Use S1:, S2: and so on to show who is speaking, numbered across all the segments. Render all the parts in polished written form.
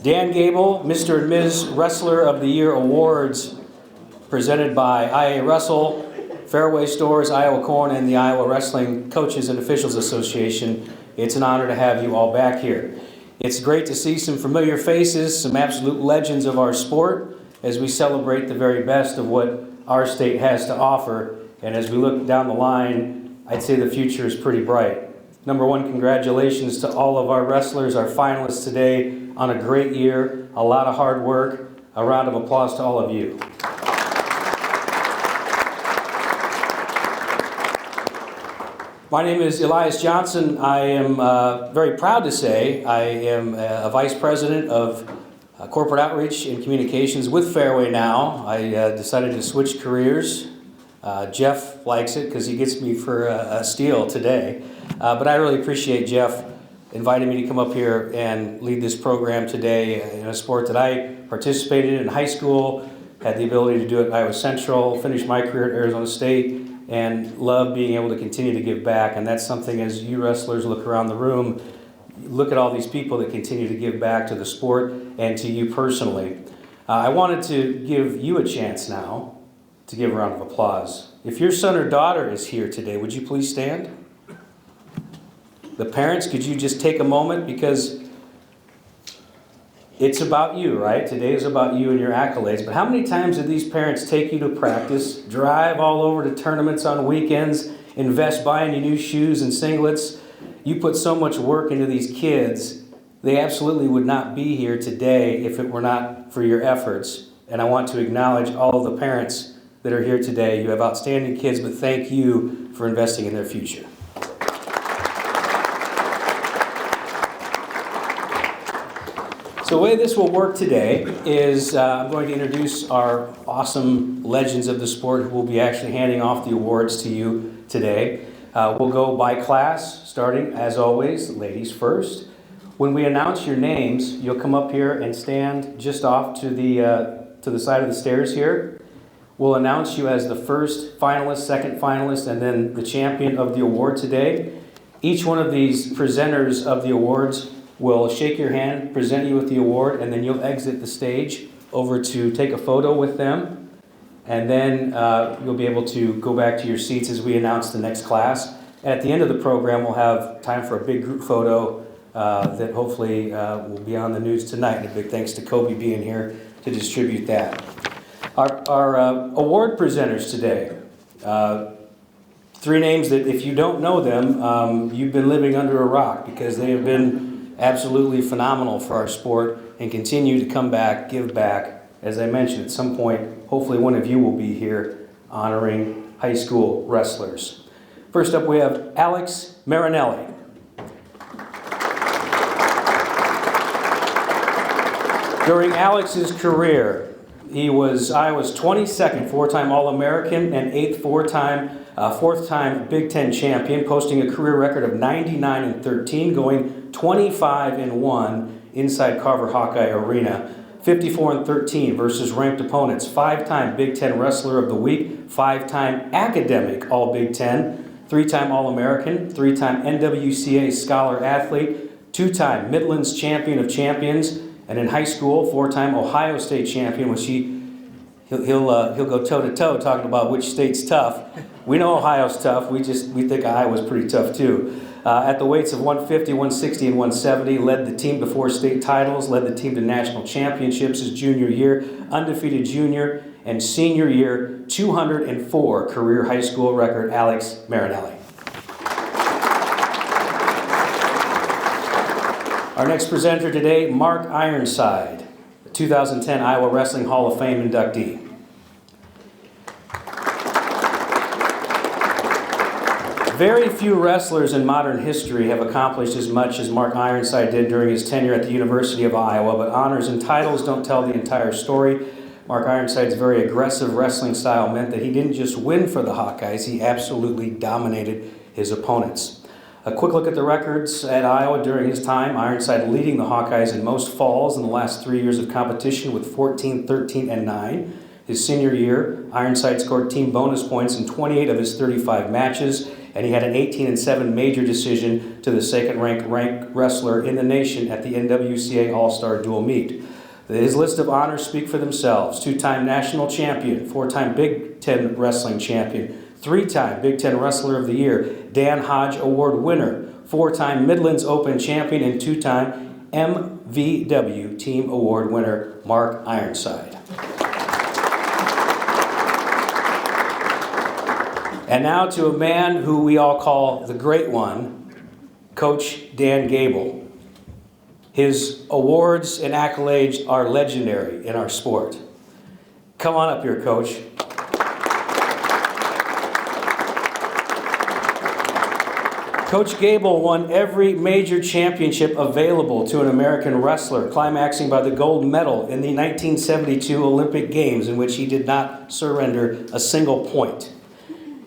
S1: Dan Gable, Mr. and Ms. Wrestler of the Year Awards, presented by IA Wrestle, Fairway Stores, Iowa Corn, and the Iowa Wrestling Coaches and Officials Association. It's an honor to have you all back here. It's great to see some familiar faces, some absolute legends of our sport, as we celebrate the very best of what our state has to offer. And as we look down the line, I'd say the future is pretty bright. Number one, congratulations to all of our wrestlers, our finalists today, on a great year, a lot of hard work. A round of applause to all of you. My name is Elias Johnson. I am very proud to say I am a Vice President of Corporate Outreach and Communications with Fairway now. I decided to switch careers. Jeff likes it because he gets me for a steal today. But I really appreciate Jeff inviting me to come up here and lead this program today in a sport that I participated in high school, had the ability to do it at Iowa Central, finished my career at Arizona State, and love being able to continue to give back. And that's something, as you wrestlers look around the room, look at all these people that continue to give back to the sport and to you personally. I wanted to give you a chance now to give a round of applause. If your son or daughter is here today, would you please stand? The parents, could you just take a moment, because it's about you, right? Today is about you and your accolades. But how many times did these parents take you to practice, drive all over to tournaments on weekends, invest buying you new shoes and singlets? You put so much work into these kids, they absolutely would not be here today if it were not for your efforts. And I want to acknowledge all of the parents that are here today. You have outstanding kids, but thank you for investing in their future. So the way this will work today is I'm going to introduce our awesome legends of the sport who will be actually handing off the awards to you today. We'll go by class, starting, as always, ladies first. When we announce your names, you'll come up here and stand just off to the side of the stairs here. We'll announce you as the first finalist, second finalist, and then the champion of the award today. Each one of these presenters of the awards will shake your hand, present you with the award, and then you'll exit the stage over to take a photo with them. And then you'll be able to go back to your seats as we announce the next class. And at the end of the program, we'll have time for a big group photo that hopefully will be on the news tonight. And a big thanks to Kobe being here to distribute that. Our award presenters today, three names that if you don't know them, you've been living under a rock, because they have been absolutely phenomenal for our sport and continue to come back, give back. As I mentioned, at some point, hopefully one of you will be here honoring high school wrestlers. First up, we have Alex Marinelli. During Alex's career, he was Iowa's 22nd four-time All-American and 8th fourth-time Big Ten champion, posting a career record of 99-13, going 25-1 inside Carver Hawkeye Arena, 54-13 versus ranked opponents, 5-time Big Ten Wrestler of the Week, 5-time Academic All-Big Ten, 3-time All-American, 3-time NWCA Scholar Athlete, 2-time Midlands Champion of Champions, and in high school, 4-time Ohio State Champion, which he'll go toe-to-toe talking about which state's tough. We know Ohio's tough. We think Iowa's pretty tough too. At the weights of 150, 160, and 170, led the team to 4 state titles, led the team to national championships his junior year, undefeated junior, and senior year, 204 career high school record, Alex Marinelli. Our next presenter today, Mark Ironside, the 2010 Iowa Wrestling Hall of Fame inductee. Very few wrestlers in modern history have accomplished as much as Mark Ironside did during his tenure at the University of Iowa, but honors and titles don't tell the entire story. Mark Ironside's very aggressive wrestling style meant that he didn't just win for the Hawkeyes, he absolutely dominated his opponents. A quick look at the records at Iowa during his time. Ironside leading the Hawkeyes in most falls in the last 3 years of competition with 14, 13, and 9. His senior year, Ironside scored team bonus points in 28 of his 35 matches. and he had an 18-7 major decision to the second-ranked wrestler in the nation at the NWCA All-Star Dual Meet. His list of honors speak for themselves. 2-time national champion, 4-time Big Ten wrestling champion, 3-time Big Ten Wrestler of the Year, Dan Hodge Award winner, 4-time Midlands Open champion, and 2-time MVW Team Award winner, Mark Ironside. And now to a man who we all call the Great One, Coach Dan Gable. His awards and accolades are legendary in our sport. Come on up here, Coach. Coach Gable won every major championship available to an American wrestler, climaxing by the gold medal in the 1972 Olympic Games, in which he did not surrender a single point.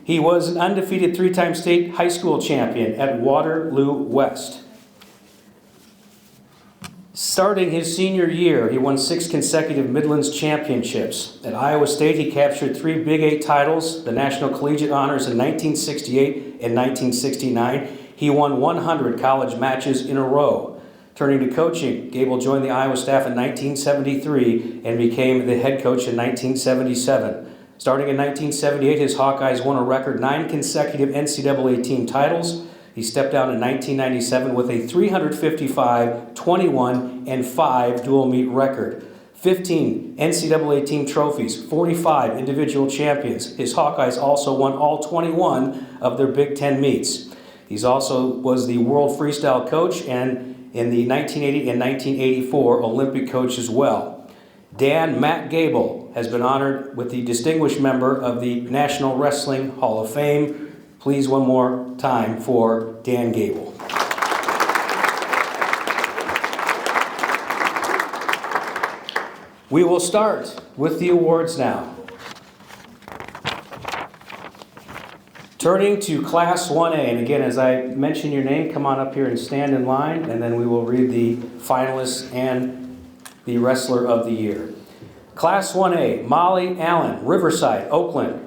S1: He was an undefeated 3-time state high school champion at Waterloo West. Starting his senior year, he won 6 consecutive Midlands championships. At Iowa State, he captured 3 Big 8 titles, the National Collegiate Honors in 1968 and 1969. He won 100 college matches in a row. Turning to coaching, Gable joined the Iowa staff in 1973 and became the head coach in 1977. Starting in 1978, his Hawkeyes won a record 9 consecutive NCAA team titles. He stepped down in 1997 with a 355, 21, and 5 dual meet record. 15 NCAA team trophies, 45 individual champions. His Hawkeyes also won all 21 of their Big Ten meets. He also was the world freestyle coach and in the 1980 and 1984 Olympic coach as well. Dan Matt Gable has been honored with the distinguished member of the National Wrestling Hall of Fame. Please, one more time for Dan Gable. We will start with the awards now. Turning to Class 1A, and again, as I mention your name, come on up here and stand in line, and then we will read the finalists and the Wrestler of the Year. Class 1A, Molly Allen, Riverside, Oakland.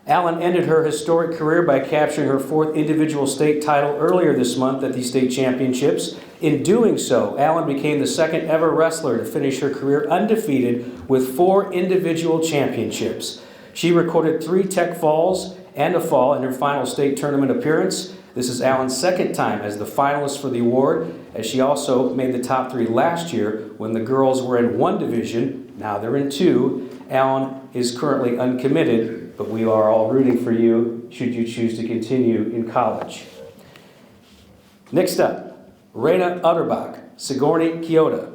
S1: Allen ended her historic career by capturing her 4th individual state title earlier this month at the state championships. In doing so, Allen became the 2nd ever wrestler to finish her career undefeated with 4 individual championships. She recorded 3 tech falls and a fall in her final state tournament appearance. This is Allen's 2nd time as the finalist for the award, as she also made the top 3 last year when the girls were in 1 division. Now they're in 2. Allen is currently uncommitted, but we are all rooting for you should you choose to continue in college. Next up, Raina Utterbach, Sigourney, Kyoto.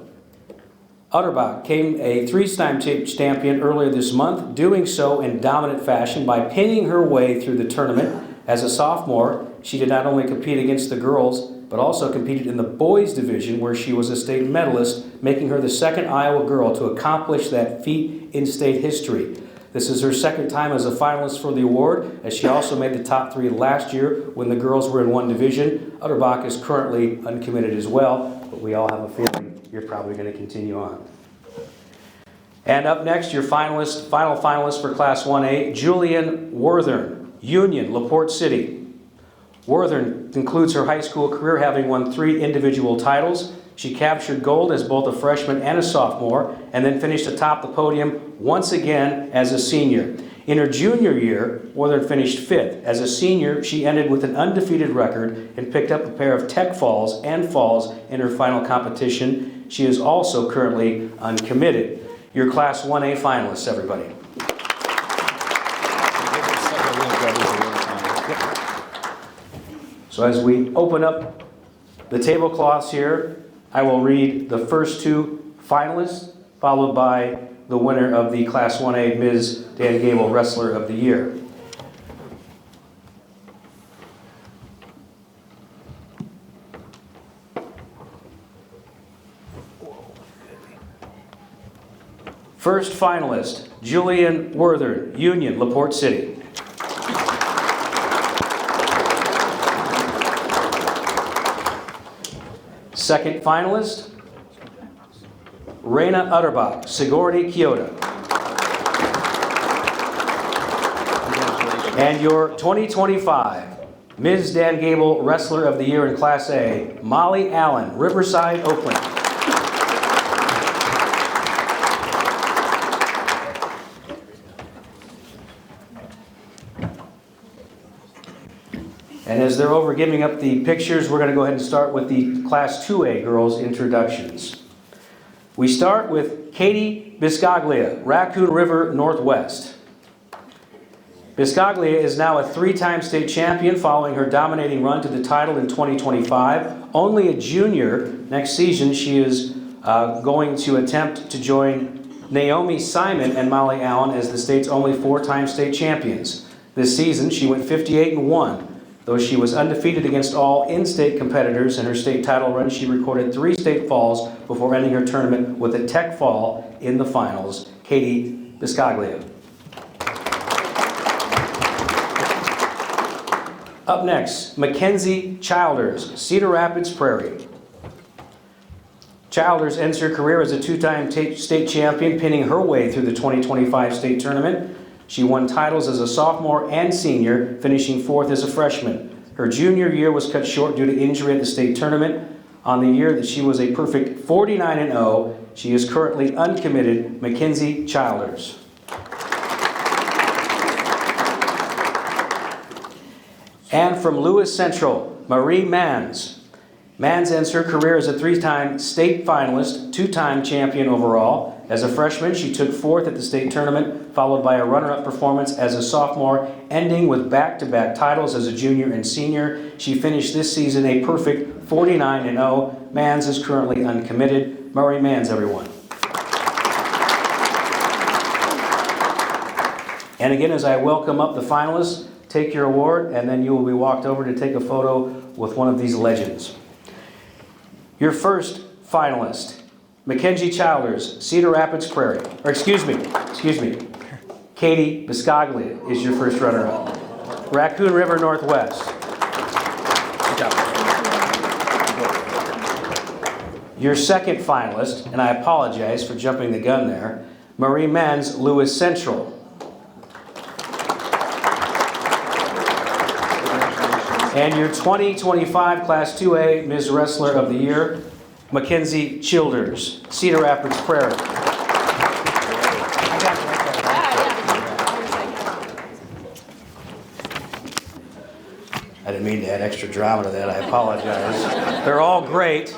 S1: Utterbach became a 3-time champion earlier this month, doing so in dominant fashion by pinning her way through the tournament. As a sophomore, she did not only compete against the girls, but also competed in the boys division where she was a state medalist, making her the 2nd Iowa girl to accomplish that feat in state history. This is her 2nd time as a finalist for the award, as she also made the top 3 last year when the girls were in 1 division. Utterbach is currently uncommitted as well, but we all have a feeling you're probably going to continue on. And up next, your final finalist for Class 1A, Julian Worthern, Union, LaPorte City. Worthern concludes her high school career having won 3 individual titles. She captured gold as both a freshman and a sophomore, and then finished atop the podium once again as a senior. In her junior year, Worthern finished 5th. As a senior, she ended with an undefeated record and picked up a pair of tech falls and falls in her final competition. She is also currently uncommitted. Your Class 1A finalists, everybody. So as we open up the tablecloths here, I will read the first 2 finalists, followed by the winner of the Class 1A, Ms. Dan Gable, Wrestler of the Year. First finalist, Julian Worthern, Union, LaPorte City. Second finalist, Raina Utterbach, Sigourney, Kyoto.
S2: Congratulations.
S1: And your 2025 Ms. Dan Gable Wrestler of the Year in Class A, Molly Allen, Riverside, Oakland. And as they're over giving up the pictures, we're going to go ahead and start with the Class 2A girls' introductions. We start with Katie Biscaglia, Raccoon River, Northwest. Biscaglia is now a three-time state champion following her dominating run to the title in 2025. Only a junior, next season she is going to attempt to join Naomi Simon and Molly Allen as the state's only four-time state champions. This season she went 58-1. Though she was undefeated against all in-state competitors in her state title run, she recorded 3 state falls before ending her tournament with a tech fall in the finals. Katie Biscaglia. Up next, Mackenzie Childers, Cedar Rapids Prairie. Childers ends her career as a 2-time state champion, pinning her way through the 2025 state tournament. She won titles as a sophomore and senior, finishing 4th as a freshman. Her junior year was cut short due to injury at the state tournament. On the year that she was a perfect 49-0, she is currently uncommitted, Mackenzie Childers. And from Lewis Central, Marie Mans. Mans ends her career as a 3-time state finalist, 2-time champion overall. As a freshman, she took 4th at the state tournament, followed by a runner-up performance as a sophomore, ending with back-to-back titles as a junior and senior. She finished this season a perfect 49-0. Mans is currently uncommitted. Marie Mans, everyone. And again, as I welcome up the finalists, take your award, and then you will be walked over to take a photo with one of these legends. Your first finalist, Mackenzie Childers, Cedar Rapids Prairie. Or excuse me. Katie Biscaglia is your first runner-up. Raccoon River, Northwest. Good job. Your second finalist, and I apologize for jumping the gun there, Marie Mans, Lewis Central. And your 2025 Class 2A Ms. Wrestler of the Year, Mackenzie Childers, Cedar Rapids Prairie. I didn't mean to add extra drama to that, I apologize. They're all great.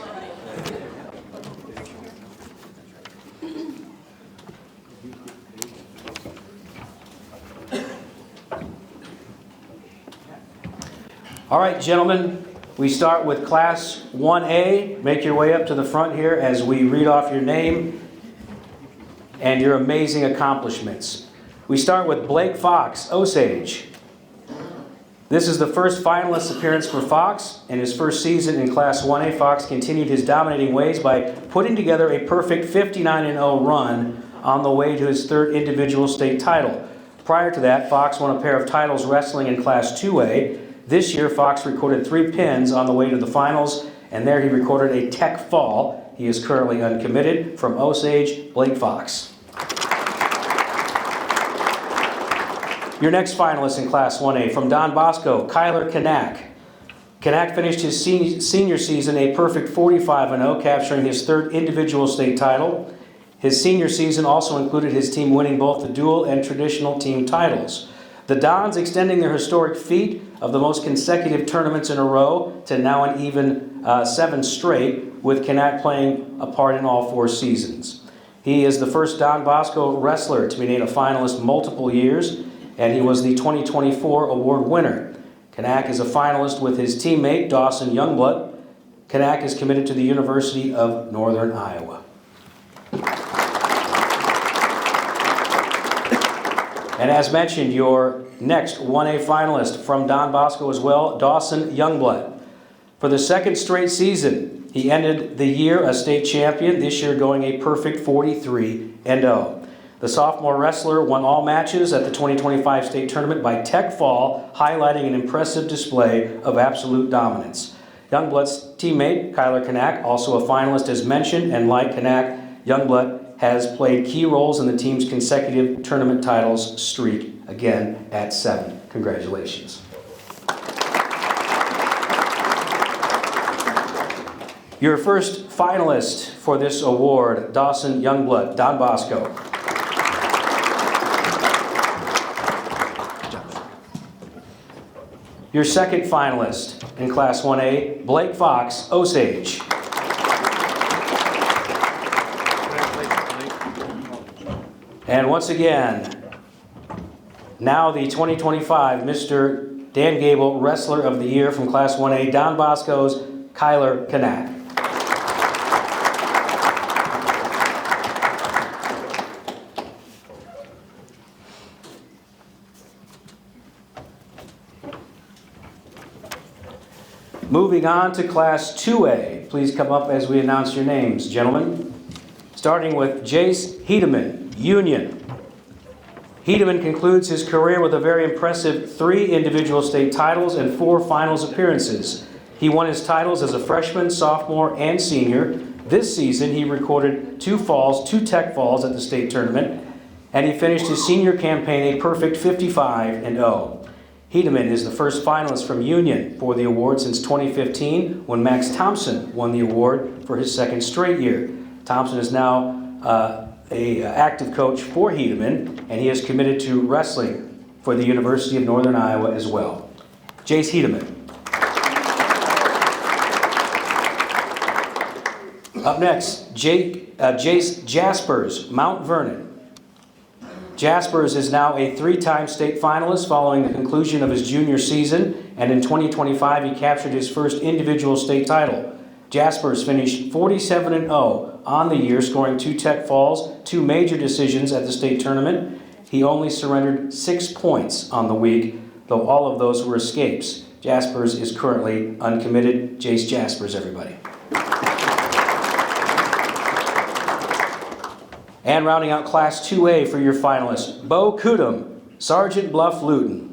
S1: All right, gentlemen, we start with Class 1A. Make your way up to the front here as we read off your name and your amazing accomplishments. We start with Blake Fox, Osage. This is the first finalist appearance for Fox. In his first season in Class 1A, Fox continued his dominating ways by putting together a perfect 59-0 run on the way to his 3rd individual state title. Prior to that, Fox won a pair of titles wrestling in Class 2A. This year, Fox recorded 3 pins on the way to the finals, and there he recorded a tech fall. He is currently uncommitted. From Osage, Blake Fox. Your next finalist in Class 1A, from Don Bosco, Kyler Kanak. Kanak finished his senior season a perfect 45-0, capturing his 3rd individual state title. His senior season also included his team winning both the dual and traditional team titles. The Dons extending their historic feat of the most consecutive tournaments in a row to now an even 7 straight, with Kanak playing a part in all 4 seasons. He is the first Don Bosco wrestler to be named a finalist multiple years, and he was the 2024 award winner. Kanak is a finalist with his teammate, Dawson Youngblood. Kanak is committed to the University of Northern Iowa. And as mentioned, your next 1A finalist from Don Bosco as well, Dawson Youngblood. For the 2nd straight season, he ended the year a state champion, this year going a perfect 43-0. The sophomore wrestler won all matches at the 2025 state tournament by tech fall, highlighting an impressive display of absolute dominance. Youngblood's teammate, Kyler Kanak, also a finalist as mentioned, and like Kanak, Youngblood has played key roles in the team's consecutive tournament titles streak, again at 7. Congratulations. Your first finalist for this award, Dawson Youngblood, Don Bosco. Your second finalist in Class 1A, Blake Fox, Osage. And once again, now the 2025 Mr. Dan Gable Wrestler of the Year from Class 1A, Don Bosco's Kyler Kanak. Moving on to Class 2A. Please come up as we announce your names, gentlemen. Starting with Jace Hedeman, Union. Hedeman concludes his career with a very impressive 3 individual state titles and 4 finals appearances. He won his titles as a freshman, sophomore, and senior. This season, he recorded 2 falls, 2 tech falls at the state tournament, and he finished his senior campaign a perfect 55-0. Hedeman is the first finalist from Union for the award since 2015, when Max Thompson won the award for his second straight year. Thompson is now an active coach for Hedeman, and he is committed to wrestling for the University of Northern Iowa as well. Jace Hedeman. Up next, Jace Jaspers, Mount Vernon. Jaspers is now a 3-time state finalist following the conclusion of his junior season, and in 2025 he captured his first individual state title. Jaspers finished 47-0 on the year, scoring 2 tech falls, 2 major decisions at the state tournament. He only surrendered 6 points on the week, though all of those were escapes. Jaspers is currently uncommitted. Jace Jaspers, everybody. And rounding out Class 2A for your finalists, Bo Kudum, Sergeant Bluff Luton.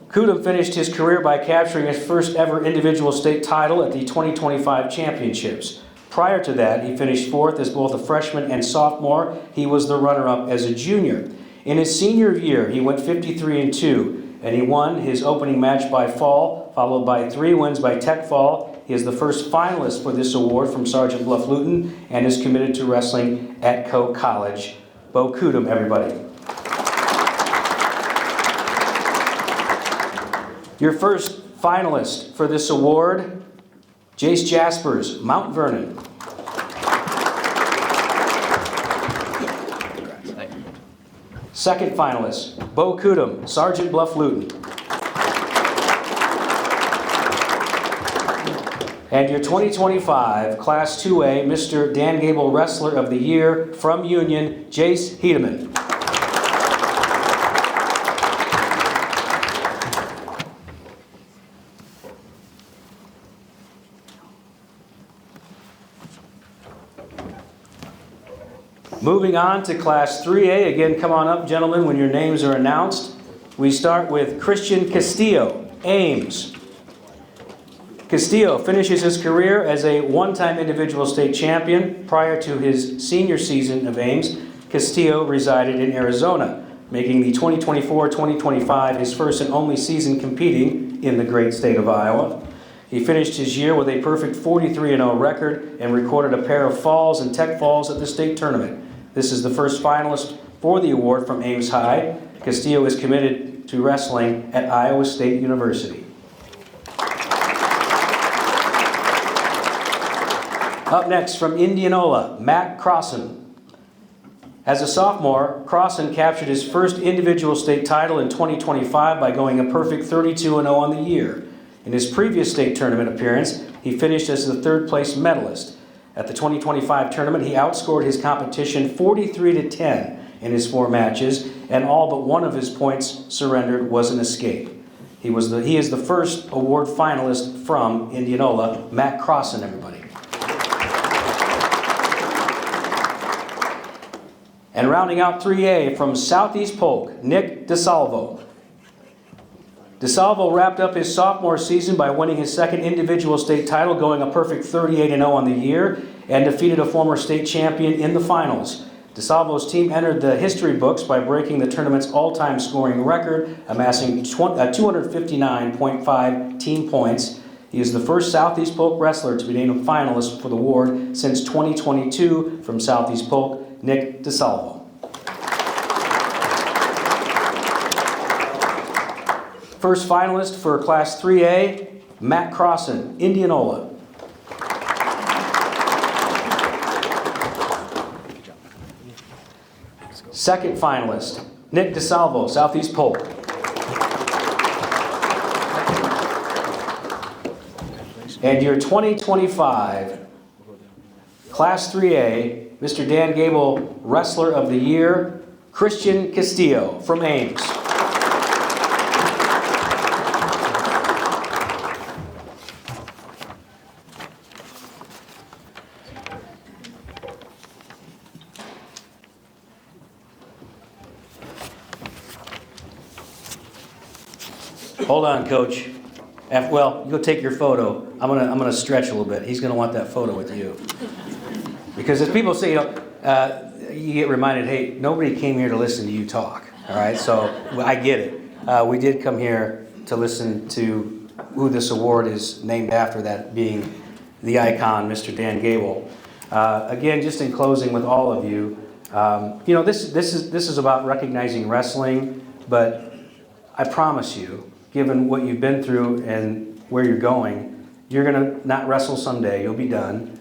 S1: Kudum finished his career by capturing his first ever individual state title at the 2025 championships. Prior to that, he finished 4th as both a freshman and sophomore. He was the runner-up as a junior. In his senior year, he went 53-2, and he won his opening match by fall, followed by 3 wins by tech fall. He is the first finalist for this award from Sergeant Bluff Luton and is committed to wrestling at Coe College. Bo Kudum, everybody. Your first finalist for this award, Jace Jaspers, Mount Vernon. Second finalist, Bo Kudum, Sergeant Bluff Luton. And your 2025 Class 2A Mr. Dan Gable Wrestler of the Year from Union, Jace Hedeman. Moving on to Class 3A. Again, come on up, gentlemen, when your names are announced. We start with Christian Castillo, Ames. Castillo finishes his career as a 1-time individual state champion. Prior to his senior season of Ames, Castillo resided in Arizona, making the 2024-2025 his first and only season competing in the great state of Iowa. He finished his year with a perfect 43-0 record and recorded a pair of falls and tech falls at the state tournament. This is the first finalist for the award from Ames High. Castillo is committed to wrestling at Iowa State University. Up next, from Indianola, Matt Crossan. As a sophomore, Crossan captured his first individual state title in 2025 by going a perfect 32-0 on the year. In his previous state tournament appearance, he finished as the 3rd place medalist. At the 2025 tournament, he outscored his competition 43-10 in his 4 matches, and all but one of his points surrendered was an escape. He is the first award finalist from Indianola, Matt Crossan, everybody. And rounding out 3A from Southeast Polk, Nick DeSalvo. DeSalvo wrapped up his sophomore season by winning his second individual state title, going a perfect 38-0 on the year, and defeated a former state champion in the finals. DeSalvo's team entered the history books by breaking the tournament's all-time scoring record, amassing 259.5 team points. He is the first Southeast Polk wrestler to be named a finalist for the award since 2022 from Southeast Polk, Nick DeSalvo. First finalist for Class 3A, Matt Crossan, Indianola. Second finalist, Nick DeSalvo, Southeast Polk. And your 2025 Class 3A, Mr. Dan Gable, Wrestler of the Year, Christian Castillo from Ames. Hold on, Coach. Well, go take your photo. I'm gonna stretch a little bit. He's gonna want that photo with you. Because as people say, you get reminded, hey, nobody came here to listen to you talk. All right, so I get it. We did come here to listen to who this award is named after, that being the icon, Mr. Dan Gable. Again, just in closing with all of you, this is about recognizing wrestling, but I promise you, given what you've been through and where you're going, you're going to not wrestle someday. You'll be done.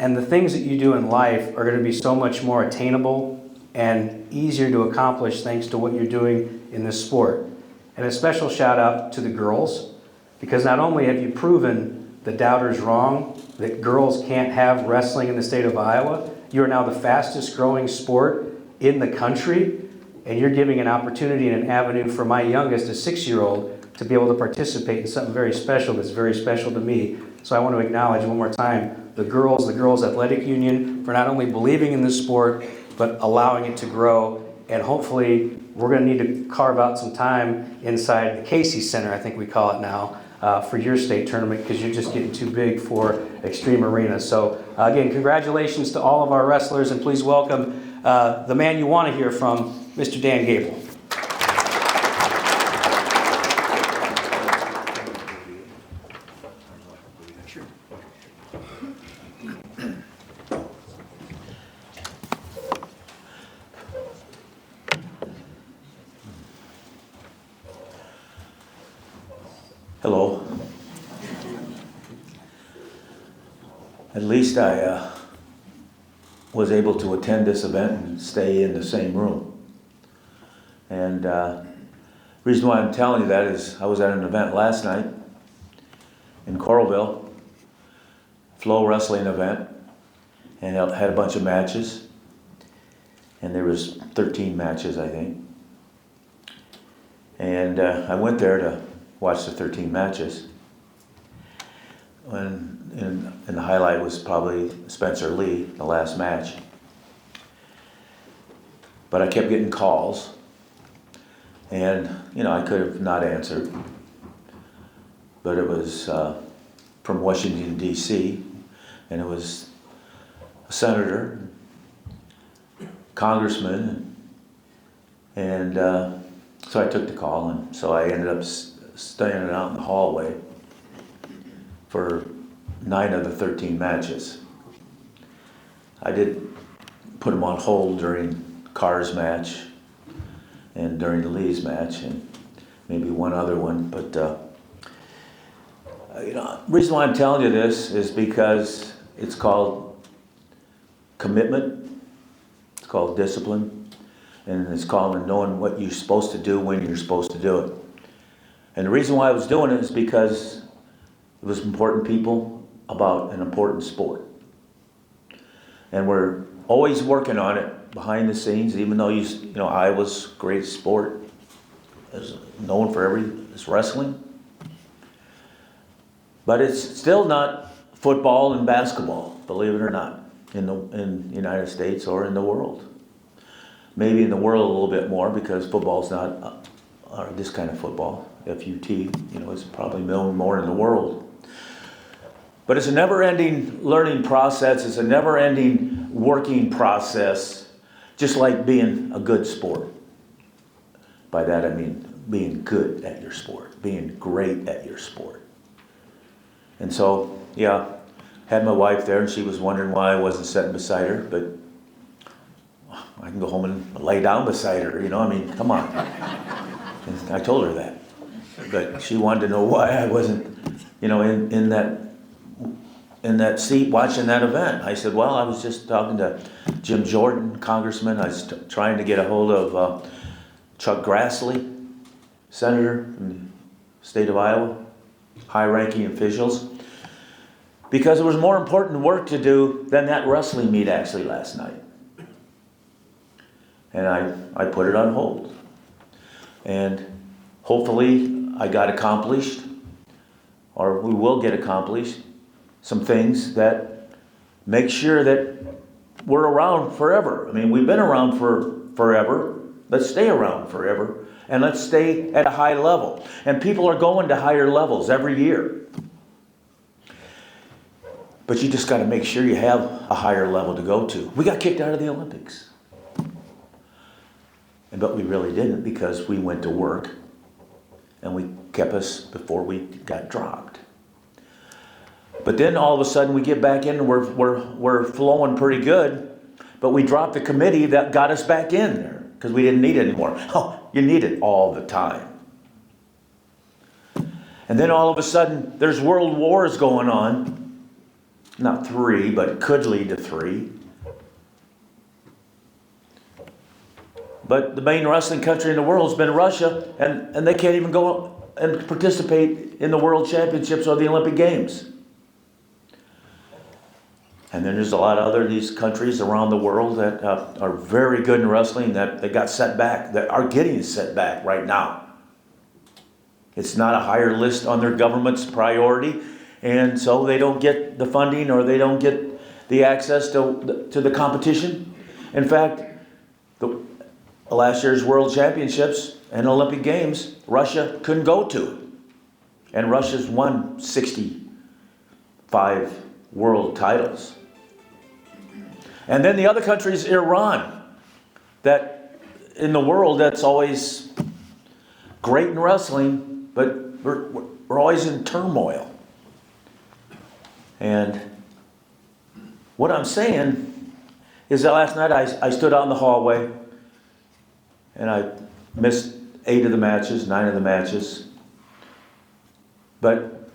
S1: And the things that you do in life are going to be so much more attainable and easier to accomplish thanks to what you're doing in this sport. And a special shout out to the girls, because not only have you proven the doubters wrong, that girls can't have wrestling in the state of Iowa, you are now the fastest growing sport in the country, and you're giving an opportunity and an avenue for my youngest, a 6-year-old, to be able to participate in something very special that's very special to me. So I want to acknowledge one more time the Girls Athletic Union for not only believing in this sport, but allowing it to grow. And hopefully we're going to need to carve out some time inside the Casey Center, I think we call it now, for your state tournament, because you're just getting too big for Extreme Arena. So again, congratulations to all of our wrestlers, and please welcome the man you want to hear from, Mr. Dan Gable.
S2: Hello. At least I was able to attend this event and stay in the same room. And the reason why I'm telling you that is I was at an event last night in Coralville, flow wrestling event, and it had a bunch of matches. And there was 13 matches, I think. And I went there to watch the 13 matches. And the highlight was probably Spencer Lee, the last match. But I kept getting calls, and I could have not answered. But it was from Washington, D.C., and it was a senator, congressman, and so I took the call, and so I ended up standing out in the hallway for 9 of the 13 matches. I did put them on hold during Carr's match and during Lee's match and maybe one other one, but the reason why I'm telling you this is because it's called commitment, it's called discipline, and it's called knowing what you're supposed to do when you're supposed to do it. And the reason why I was doing it is because it was important people about an important sport. And we're always working on it behind the scenes, even though Iowa's great sport is known for it's wrestling. But it's still not football and basketball, believe it or not, in the United States or in the world. Maybe in the world a little bit more, because football's not this kind of football. FUT, it's probably known more in the world. But it's a never-ending learning process. It's a never-ending working process just like being a good sport. By that I mean being good at your sport, being great at your sport. And so, yeah, had my wife there, and she was wondering why I wasn't sitting beside her, but I can go home and lay down beside her, you know, I mean, come on. And I told her that. But she wanted to know why I wasn't, you know, in that seat watching that event. I said, well, I was just talking to Jim Jordan, congressman. I was trying to get a hold of Chuck Grassley, senator from the state of Iowa, high-ranking officials, because there was more important work to do than that wrestling meet actually last night. And I put it on hold. And hopefully I got accomplished, or we will get accomplished, some things that make sure that we're around forever. I mean, we've been around for forever. Let's stay around forever. And let's stay at a high level. And people are going to higher levels every year. But you just got to make sure you have a higher level to go to. We got kicked out of the Olympics. But we really didn't, because we went to work and we kept us before we got dropped. But then all of a sudden we get back in and we're flowing pretty good, but we dropped the committee that got us back in there because we didn't need it anymore. Oh, you need it all the time. And then all of a sudden there's world wars going on. Not 3, but it could lead to 3. But the main wrestling country in the world has been Russia, and they can't even go and participate in the World Championships or the Olympic Games. And then there's a lot of these countries around the world that are very good in wrestling that they got set back, that are getting set back right now. It's not a higher list on their government's priority, and so they don't get the funding or they don't get the access to the competition. In fact, last year's World Championships and Olympic Games, Russia couldn't go to. And Russia's won 65 world titles. And then the other country is Iran, that in the world that's always great in wrestling, but we're always in turmoil. And what I'm saying is that last night I stood out in the hallway, and I missed 8 of the matches, 9 of the matches. But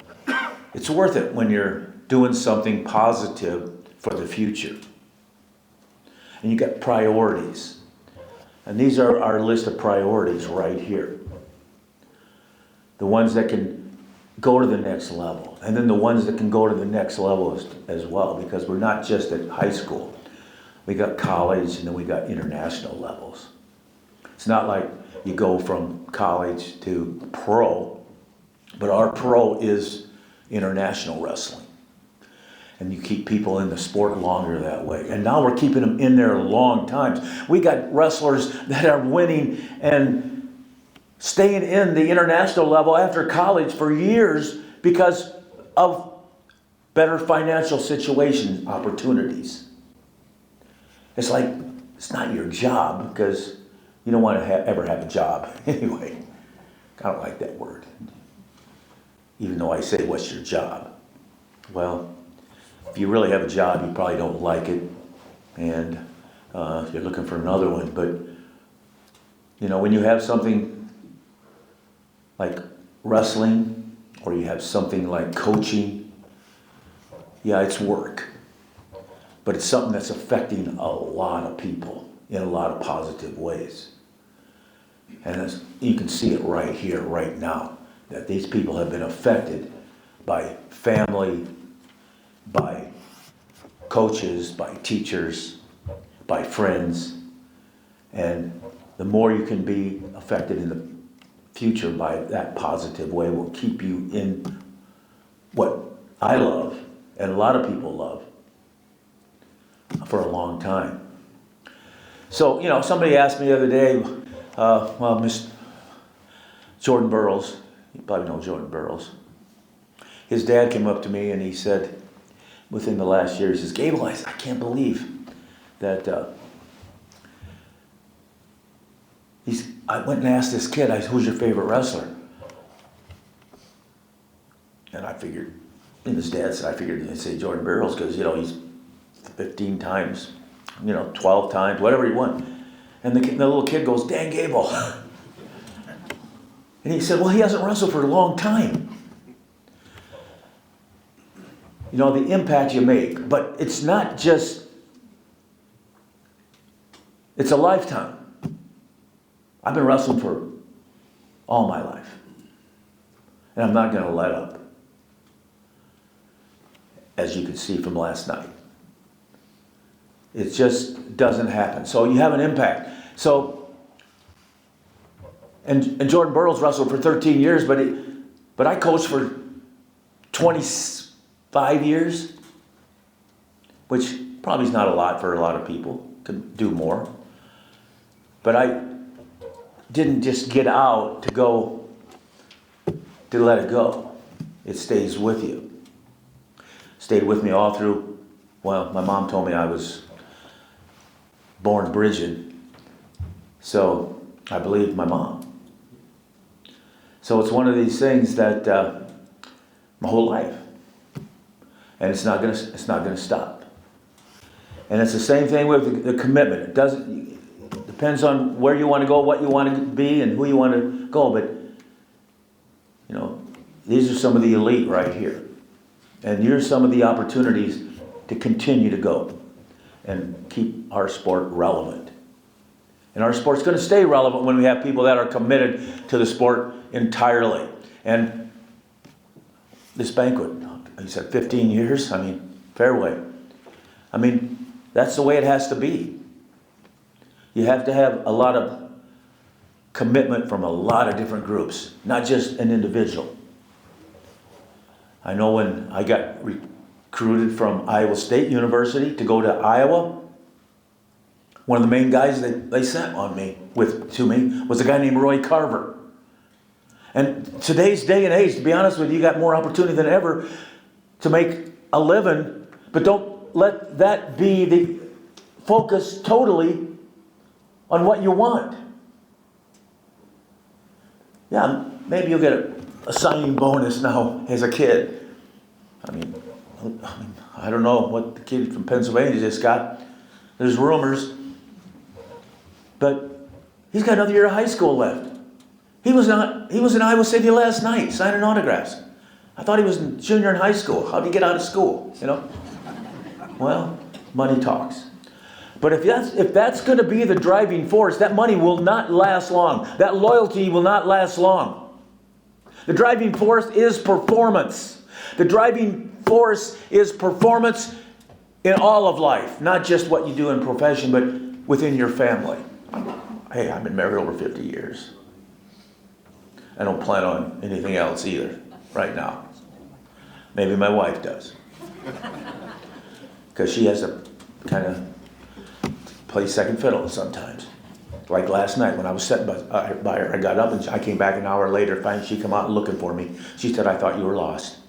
S2: it's worth it when you're doing something positive for the future. And you got priorities. And these are our list of priorities right here. The ones that can go to the next level. And then the ones that can go to the next level as well. Because we're not just at high school. We got college, and then we got international levels. It's not like you go from college to pro, but our pro is international wrestling. And you keep people in the sport longer that way. And now we're keeping them in there long times. We got wrestlers that are winning and staying in the international level after college for years because of better financial situation opportunities. It's like, it's not your job because you don't want to ever have a job. Anyway, I don't like that word. Even though I say, what's your job? Well, if you really have a job, you probably don't like it. And you're looking for another one. But, you know, when you have something like wrestling, or you have something like coaching, yeah, it's work. But it's something that's affecting a lot of people in a lot of positive ways. And as you can see it right here, right now, that these people have been affected by family, by coaches, by teachers, by friends. And the more you can be affected in the future by that positive way will keep you in what I love, and a lot of people love, for a long time. So, you know, somebody asked me the other day, Miss Jordan Burroughs, you probably know Jordan Burroughs. His dad came up to me and he said, within the last year, he says, Gable, I can't believe that I went and asked this kid, who's your favorite wrestler? And I figured, and his dad said, I figured he'd say Jordan Burroughs because, he's 15 times, 12 times, whatever he won. And the little kid goes, Dan Gable. And he said, well, he hasn't wrestled for a long time. The impact you make. But it's not just, it's a lifetime. I've been wrestling for all my life. And I'm not going to let up. As you can see from last night. It just doesn't happen. So you have an impact. So, and Jordan Burroughs wrestled for 13 years, but I coached for 25 years, which probably is not a lot for a lot of people. Could do more. But I didn't just get out to let it go. It stays with you. Stayed with me all through, well, my mom told me I was born Bridget, so I believed my mom. So it's one of these things that my whole life, and it's not gonna stop. And it's the same thing with the commitment. It depends on where you want to go, what you want to be, and who you want to go. But these are some of the elite right here. And here's some of the opportunities to continue to go and keep our sport relevant. And our sport's going to stay relevant when we have people that are committed to the sport entirely. And this banquet, he said 15 years, fairway. That's the way it has to be. You have to have a lot of commitment from a lot of different groups, not just an individual. I know when I got recruited from Iowa State University to go to Iowa, one of the main guys that they sent to me was a guy named Roy Carver. And today's day and age, to be honest with you, you got more opportunity than ever to make a living, but don't let that be the focus totally on what you want. Yeah, maybe you'll get a signing bonus now as a kid. I don't know what the kid from Pennsylvania just got. There's rumors. But he's got another year of high school left. He was in Iowa City last night signing autographs. I thought he was in junior in high school. How'd he get out of school? Well, money talks. But if that's going to be the driving force, that money will not last long. That loyalty will not last long. The driving force is performance. The driving force is performance in all of life, not just what you do in profession, but within your family. Hey, I've been married over 50 years. I don't plan on anything else either right now. Maybe my wife does. Because she has to kind of play second fiddle sometimes. Like last night when I was sitting by her, I got up and I came back an hour later, finally she come out looking for me. She said, I thought you were lost.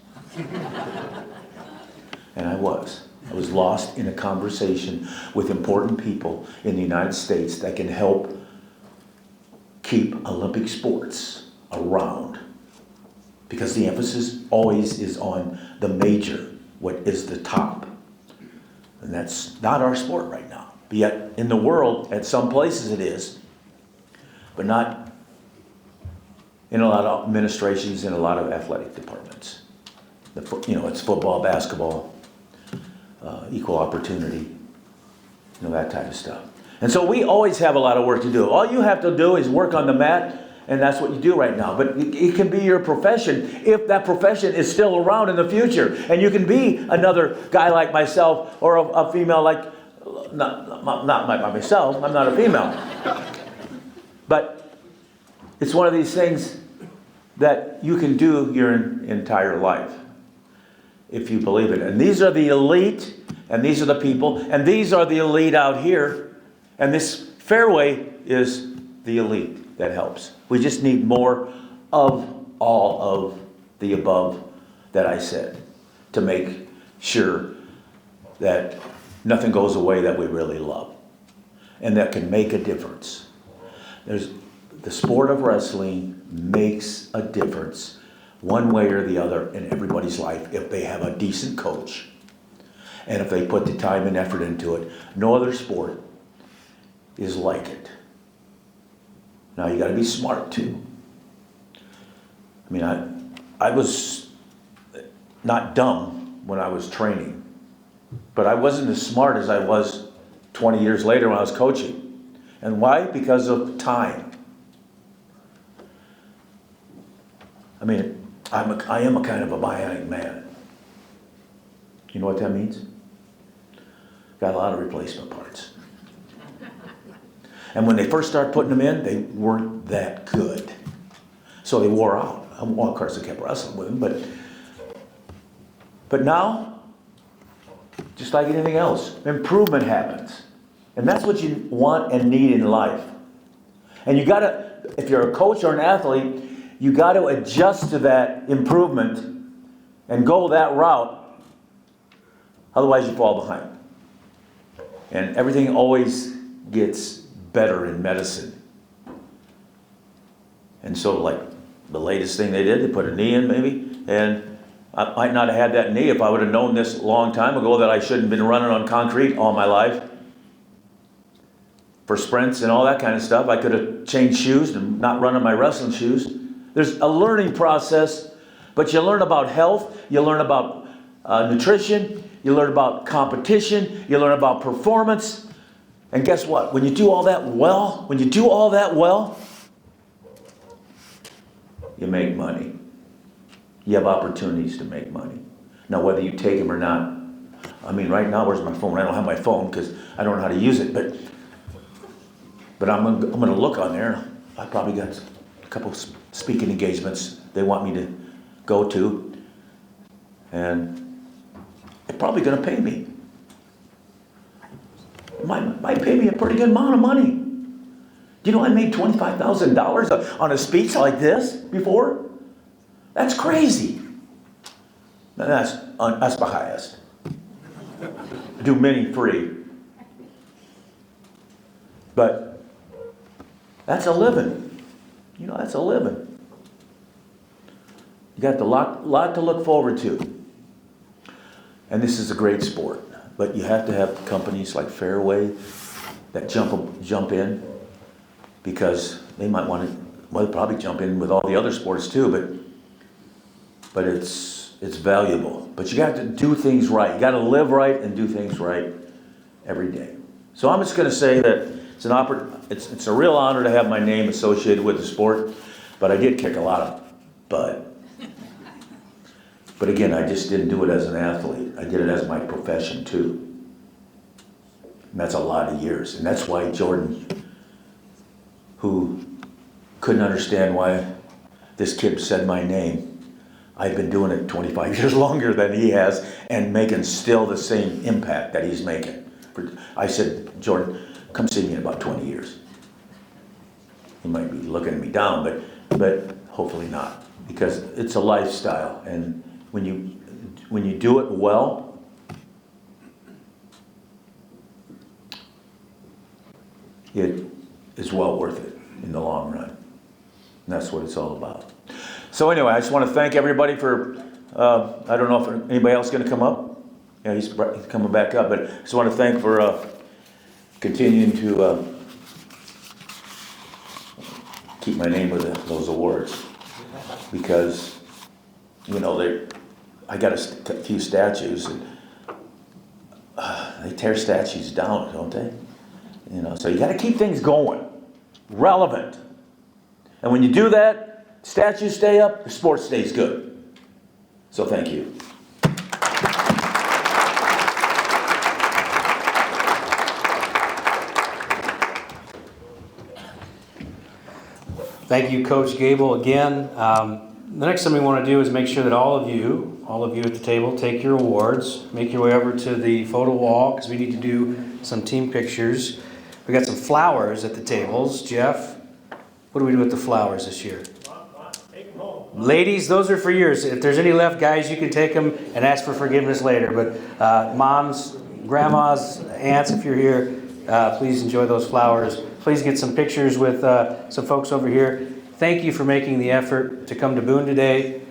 S2: And I was. I was lost in a conversation with important people in the United States that can help keep Olympic sports around. Because the emphasis always is on the major, what is the top. And that's not our sport right now. But yet in the world, at some places it is, but not in a lot of administrations and a lot of athletic departments. It's football, basketball, equal opportunity, that type of stuff. And so we always have a lot of work to do. All you have to do is work on the mat, and that's what you do right now. But it can be your profession if that profession is still around in the future. And you can be another guy like myself or a female like, not like myself, I'm not a female. But it's one of these things that you can do your entire life if you believe it. And these are the elite, and these are the people, and these are the elite out here. And this fairway is the elite that helps. We just need more of all of the above that I said to make sure that nothing goes away that we really love and that can make a difference. There's the sport of wrestling makes a difference one way or the other in everybody's life if they have a decent coach and if they put the time and effort into it. No other sport is like it. Now you got to be smart too. I mean, I was not dumb when I was training, but I wasn't as smart as I was 20 years later when I was coaching. And why? Because of time. I mean, I am a kind of a bionic man. You know what that means? Got a lot of replacement parts. And when they first started putting them in, they weren't that good. So they wore out. Well, of course, I kept wrestling with them, but now, just like anything else, improvement happens. And that's what you want and need in life. And you gotta, if you're a coach or an athlete, you gotta adjust to that improvement and go that route. Otherwise you fall behind. And everything always gets better in medicine. And so like the latest thing they did, they put a knee in maybe, and I might not have had that knee if I would have known this a long time ago that I shouldn't have been running on concrete all my life. For sprints and all that kind of stuff, I could have changed shoes and not run in my wrestling shoes. There's a learning process, but you learn about health, you learn about nutrition, you learn about competition, you learn about performance. And guess what? When you do all that well, you make money. You have opportunities to make money. Now, whether you take them or not, I mean, right now, where's my phone? I don't have my phone because I don't know how to use it, but I'm going to look on there. I probably got a couple speaking engagements they want me to go to, and they're probably going to pay me. Might pay me a pretty good amount of money. Do you know I made $25,000 on a speech like this before? That's crazy. That's the highest. I do many free. But that's a living. You know, that's a living. You got a lot to look forward to. And this is a great sport. But you have to have companies like Fairway that jump in, because they might want to, well, they'll probably jump in with all the other sports too, but it's valuable. But you got to do things right. You got to live right and do things right every day. So I'm just going to say that it's a real honor to have my name associated with the sport, but I did kick a lot of butt. But again, I just didn't do it as an athlete. I did it as my profession too. And that's a lot of years. And that's why Jordan, who couldn't understand why this kid said my name, I've been doing it 25 years longer than he has and making still the same impact that he's making. I said, Jordan, come see me in about 20 years. He might be looking at me down, but hopefully not, because it's a lifestyle. And when you do it well, it is well worth it in the long run. And that's what it's all about. So anyway, I just want to thank everybody for, I don't know if anybody else is going to come up. Yeah, he's coming back up, but I just want to thank for continuing to keep my name with those awards, because, you know, I got a few statues, and they tear statues down, don't they? You know, so you got to keep things going, relevant. And when you do that, statues stay up, the sport stays good. So thank you.
S1: Thank you, Coach Gable, again. The next thing we want to do is make sure that all of you at the table, take your awards, make your way over to the photo wall, because we need to do some team pictures. We got some flowers at the tables. Jeff, what do we do with the flowers this year?
S3: Take them home.
S1: Ladies, those are for yours. If there's any left, guys, you can take them and ask for forgiveness later. But moms, grandmas, aunts, if you're here, Please enjoy those flowers. Please get some pictures with some folks over here. Thank you for making the effort to come to Boone today.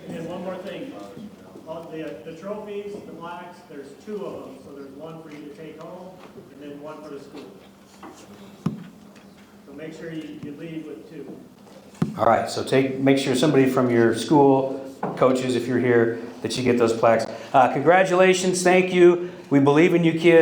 S3: And one more thing, on the trophies, the plaques, there's 2 of them, so there's one for you to take home, and then one for the school. So make sure you leave with 2.
S1: All right, so make sure somebody from your school, coaches, if you're here, that you get those plaques. Congratulations, thank you. We believe in you kids.